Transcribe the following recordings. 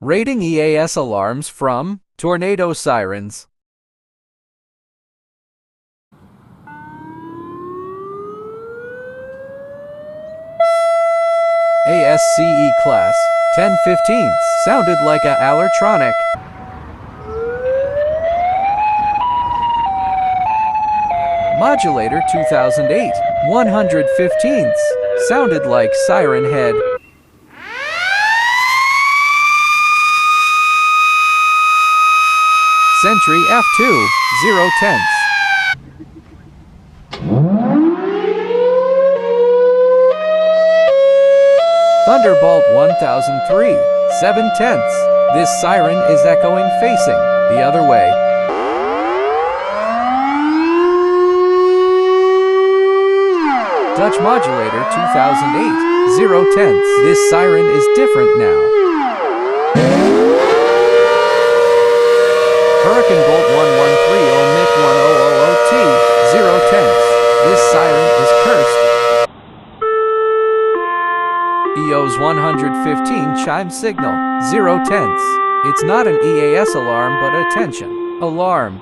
Rating EAS alarms from Tornado Sirens. ASCE class 1015 sounded like a Allertronic. Modulator 2008 115 sounded like Siren Head. Sentry F2 0/10. Thunderbolt 1003 7/10. This siren is echoing facing the other way. Dutch Modulator 2008 0/10. This siren is different now. Hurricane Bolt 1130 MIC 1000T 0/10. This siren is cursed. EOS 115 chime signal 0/10. It's not an EAS alarm but attention alarm.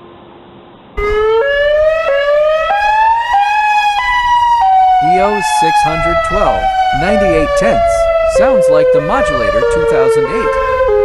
EOS 612 98/10 sounds like the Modulator 2008.